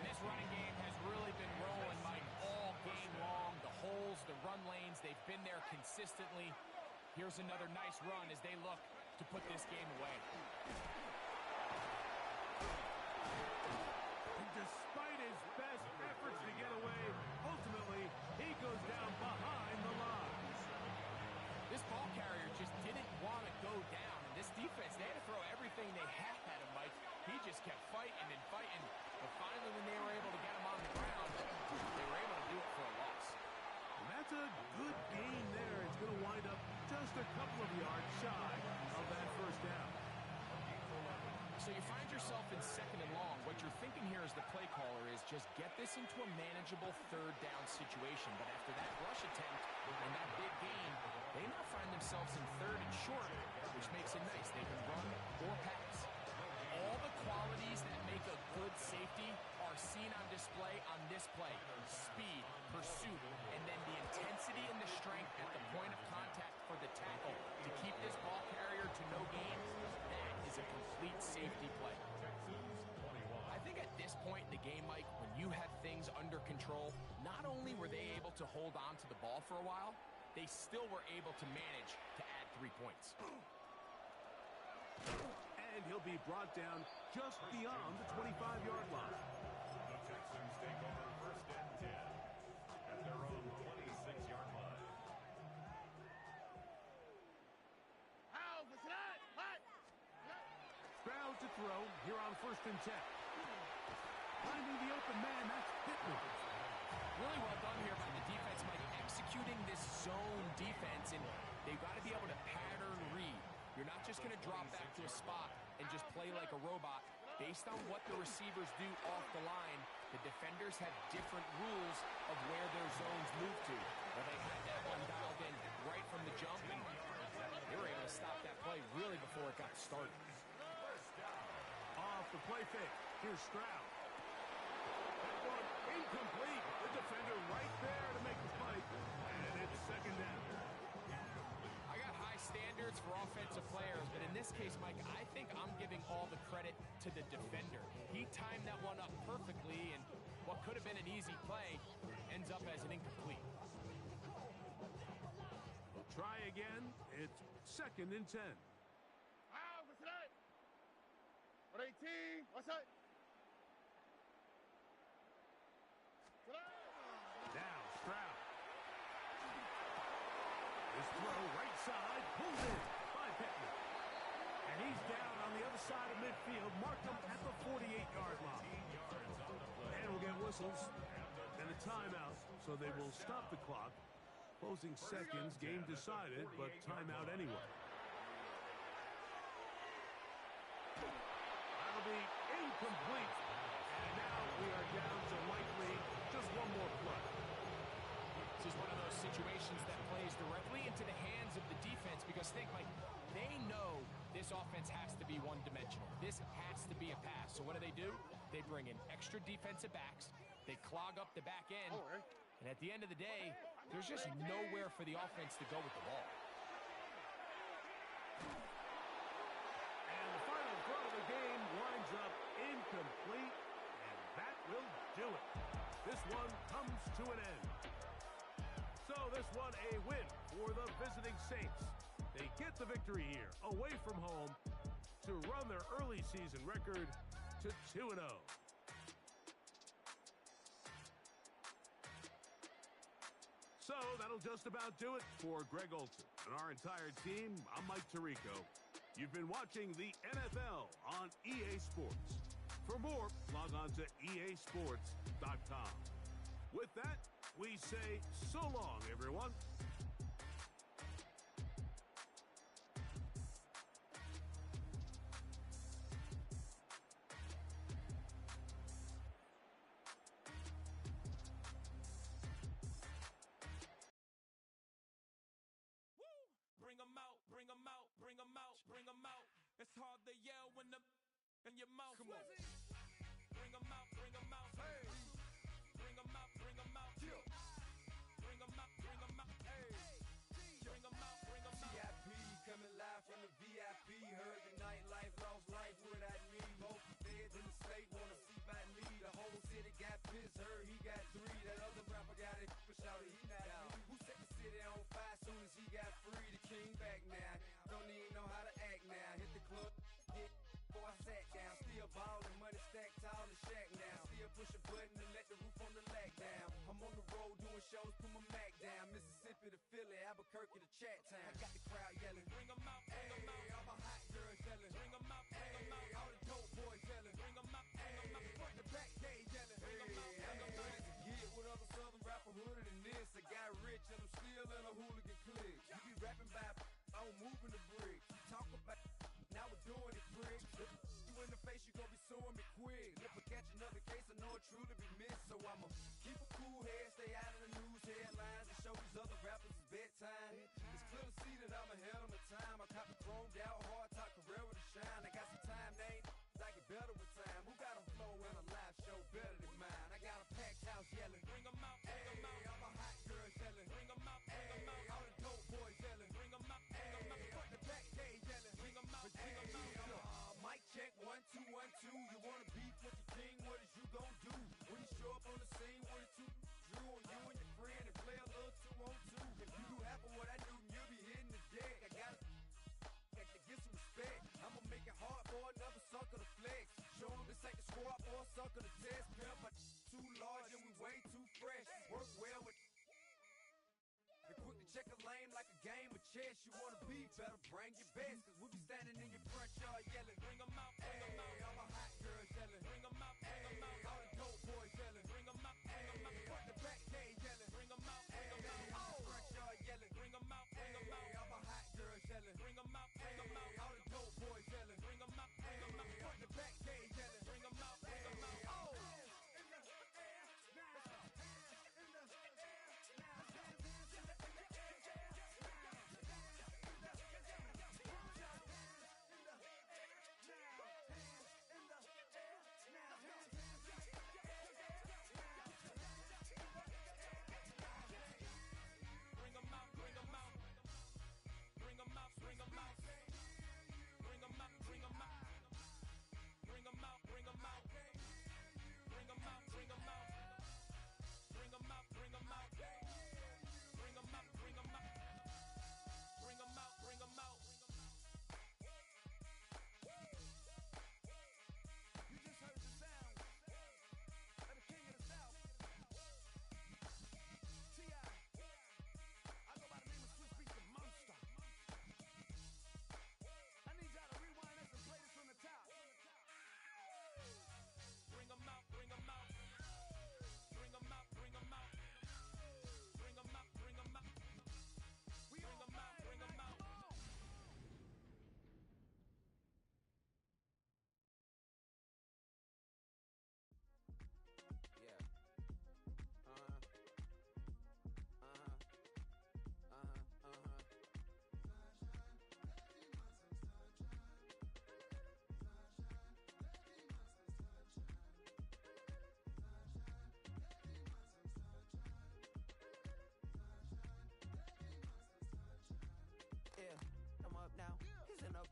This running game has really been rolling, Mike, all game long. The holes, the run lanes, they've been there consistently. Here's another nice run as they look to put this game away. And despite his best efforts to get away, ultimately, he goes down behind the line. This ball carrier just didn't want to go down. And this defense, they had to throw everything they had at him, Mike. He just kept fighting and fighting. But finally, when they were able to get him on the ground, they were able to do it for a loss. And that's a good gain there. It's going to wind up just a couple of yards shy of that first down. So you find yourself in second and long. What you're thinking here as the play caller is just get this into a manageable third down situation. But after that rush attempt and that big gain, they now find themselves in third and short, which makes it nice. They can run or pass. All the qualities that make a good safety are seen on display on this play. Speed, pursuit, and then the intensity and the strength at the point of contact for the tackle to keep this ball carrier to no gain. That is a complete safety play. Texans 21. I think at this point in the game, Mike, when you have things under control, not only were they able to hold on to the ball for a while, they still were able to manage to add 3 points. And he'll be brought down just beyond the 25-yard line. The Texans take over first and 10 at their own 26-yard line. How was that? What? Stroud to throw here on first and 10. Finding the open man, that's Pittman. Really well done here by the defense, Mike, executing this zone defense, and They've got to be able to pattern read. You're not just going to drop back to a spot and just play like a robot. Based on what the receivers do off the line, the defenders have different rules of where their zones move to. Well, they had that one dialed in right from the jump, and they were able to stop that play really before it got started. Off the play fake. Here's Stroud. That one incomplete. The defender right there to make the play. And it's second down. I got high standards for offensive players, but in this case, Mike, I think I'm giving all the credit to the defender. He timed that one up perfectly, and what could have been an easy play ends up as an incomplete. We'll try again. It's second and 10. What's that? 118. What's that? Now Stroud. His throw right side, pulled in by Pittman. And he's down on the other side of midfield. Mark him at the 48-yard line. And we'll get whistles and a timeout, so they will stop the clock. Closing seconds, game decided, but timeout anyway. That'll be incomplete. And now we are down to likely just one more play. This is one of those situations that plays directly into the hands of the defense because think, Mike, they know this offense has to be one-dimensional. This has to be a pass. So what do? They bring in extra defensive backs. They clog up the back end. And at the end of the day, there's just nowhere for the offense to go with the ball. And the final throw of the game winds up incomplete. And that will do it. This one comes to an end. So this one a win for the visiting Saints. They get the victory here away from home to run their early season record to 2-0. So that'll just about do it for Greg Olsen and our entire team. I'm Mike Tirico. You've been watching the NFL on EA Sports. For more, log on to easports.com. With that, we say so long, everyone. Bring 'em out, bring 'em out, bring 'em out, bring 'em out. It's hard to yell when the in your mouth. Come on. Bring 'em out, bring 'em out. Hey. Bring 'em out, bring 'em out. Yeah. Bring 'em out, bring 'em out. Hey. Bring 'em out, bring 'em out. VIP coming live from the VIP. Heard the nightlife, lost life without me. Both feds in the state wanna see by me. The whole city got pissed, heard he got 3. That other rapper got it, but shouted he not out. Who set the city on fire soon as he got free? The king back now. Don't even know how to act now. Hit the club, hit before I sat down. Still ballin', money stacked tall and shack now. Still push a button and let the roof on the lag down. I'm on the road doing shows, put my Mac down. Mississippi to Philly, Albuquerque to Chat Town. I got the crowd yelling. Bring 'em out, bring 'em out. All my hot girls yelling. Bring 'em out, bring 'em out. All the dope boys yelling. Bring 'em out, bring 'em out. Front the back gate yelling. Bring 'em out, bring 'em out. Get with other southern rapper hooded than this. I got rich and I'm still in a hooligan clique. You be rapping by, I'm moving the bricks. You talk about, now we're doing it, prick. You in the face, you gon' be suing me quick. If I catch another case, I know it truly be missed. So I'ma keep a cool head, stay out of the news headlines, and show these other rappers it's bedtime. It's clear to see that I'm ahead of my time. I caught the chromed out, hard talk, career with a shine. I got some time, they ain't I get better with time. Who got a flow and a live show better than mine? I got a packed house yelling. Bring 'em out, bring 'em out. All my hot girls yelling. Bring 'em out, bring 'em out. All the dope boys yelling. Bring 'em out, bring 'em out. Front the back gate yelling. Bring 'em out, bring 'em out. Mic check 1 2 1 2. You wanna beef with the king? What is you gon' do when you show up on the scene? 1 2 drew on you and your friend and play a little 2 on 2. If you do half of what I do, you'll be hitting the deck. I gotta get some respect. I'ma make it hard for another sucker to flex. Show 'em this ain't the squad or a sucker to test. Pimp, but too large and we way too fresh. Work well with and quick to check a lane like a game of chess. You wanna be better, bring your best. Cause we'll be standing in your front yard yelling. Bring 'em out, bring 'em out. All my hot girls yelling. Bring 'em out, bring 'em out. All the dope boys yelling. Bring 'em out, bring 'em out. Front the back gate yelling. Bring 'em out, bring 'em out. Front yard yelling. Bring 'em out, bring 'em out. All my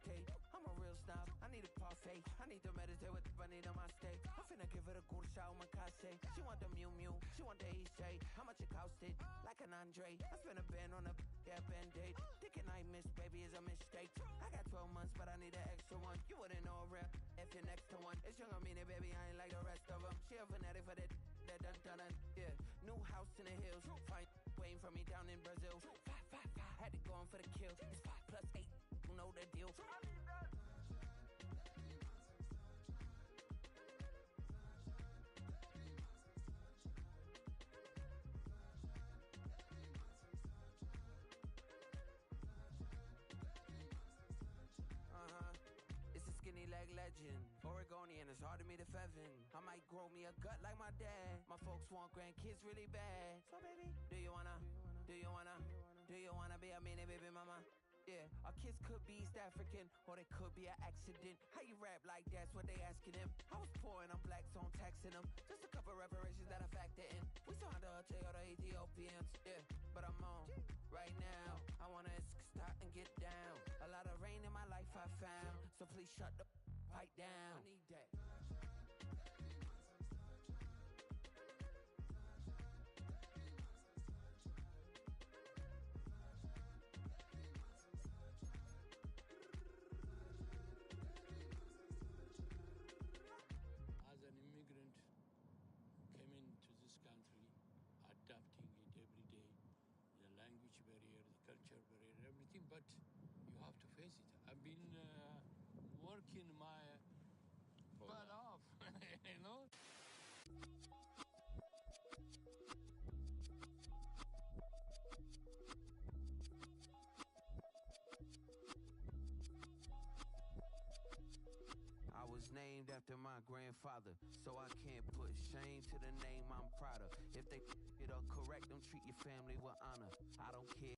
cake. I'm a real snob, I need a parfait. I need to meditate with the bunny on my steak. I'm finna give her a good shot with my case. She want the Mew Mew, she want the Eastside. How much it costed? Like an Andre. I spent a band on a that band-aid. Thinking I miss, baby, is a mistake. I got 12 months, but I need an extra one. You wouldn't know a rap if you're next to one. It's young, I mean it, baby, I ain't like the rest of them. She a fanatic for that dun. Yeah, new house in the hills. Fine, waiting for me down in Brazil. 5, had to go on for the kill. It's 5 plus 8, you know the deal. It's a skinny leg legend. Oregonian, it's hard to meet a Fevin. I might grow me a gut like my dad. My folks want grandkids really bad. So baby, do you wanna be a mini baby mama? Yeah, our kids could be East African, or they could be an accident. How you rap like that's what they asking him. I was poor and I'm black, so I'm taxing them. Just a couple reparations that I factor in. We saw the Toyota Ethiopians, yeah, but I'm on right now. I wanna stop and get down. A lot of rain in my life I found, so please shut the pipe down. I need that. As an immigrant, came into this country, adapting it every day, the language barrier, the culture barrier, everything, but you have to face it. I've been working my butt off, you know? I was named after my grandfather, so I can't put shame to the name I'm proud of. If they it up correct, don't treat your family with honor. I don't care.